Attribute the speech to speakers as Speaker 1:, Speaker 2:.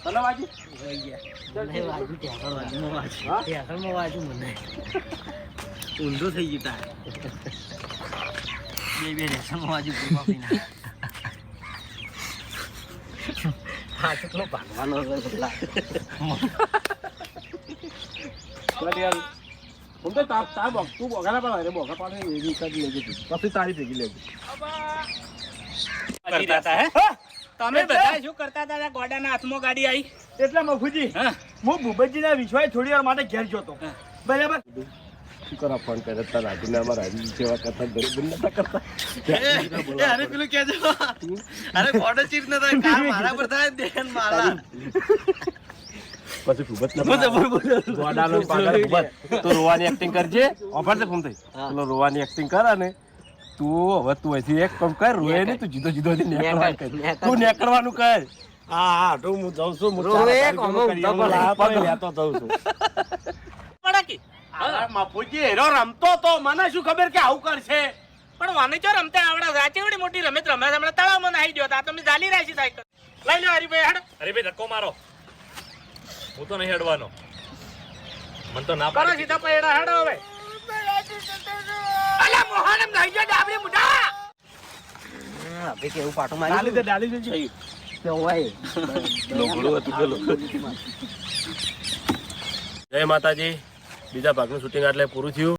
Speaker 1: તને વાજી
Speaker 2: ઊંધો થઈ ગયું બે રેશન વાજુ હા કેટલો ભાગવાનો
Speaker 1: હું તો તાર બોક તું બોગાના પાડે રે બોગા પાડે એવી કરી લેજે પછી તારી ભેગી લેજે
Speaker 2: કરતા હે તમે બધા શું કરતા હતા ગોડાના હાથમાં ગાડી આવી
Speaker 1: એટલે મફુજી હું ભૂપતજીના વિશ્વાસ થોડી વાર માટે ઘેર જોતો બરાબર શું કરો ફોન કરે તાર રાજુના અમારા રાજુ સેવા કરતા ગરીબ નતા કરતા
Speaker 2: અરે પેલું કેજો અરે ફોટો ચીપ ન થાય કાર મારા પર થાય દેન માલા
Speaker 1: પછી ભૂપત ગોડાનો પાગળ ભૂપત તું રોવાની એક્ટિંગ કરજે ઓફર છે ફોન થઈ પેલો રોવાની એક્ટિંગ કરા ને તું હવે તું અહીંથી એક કામ કર રોય ને તું જીધો જીધો નેકળવાનું કર તું નેકળવાનું કર હા તો હું જાઉં છું હું લેતો જાઉં છું
Speaker 2: પડાકી
Speaker 1: મફુજી હેરો રમતો તો મને શું ખબર કે આવું કરશે
Speaker 2: પણ વાને ચો રમતા આવડે સાચેવડી મોટી રમત રમે હમણાં તળાવમાં નાહી ગયો તા તમે ચાલી રહી છે સાયકલ લઈ લો હરીભાઈ હેડ
Speaker 3: હરીભાઈ ધક્કો મારો હું તો નહીં હેડવાનો મન તો ના
Speaker 2: કરો સીધા પૈડા હેડો હવે અલા મોહનમ નાહી ગયો ડાબડી મુઢા અબે કેવું પાટો મારી
Speaker 1: ડાલી દે
Speaker 2: તો હોય
Speaker 1: લોકડું હતું પેલો જય માતાજી બીજા ભાગનું શૂટિંગ એટલે પૂરું થયું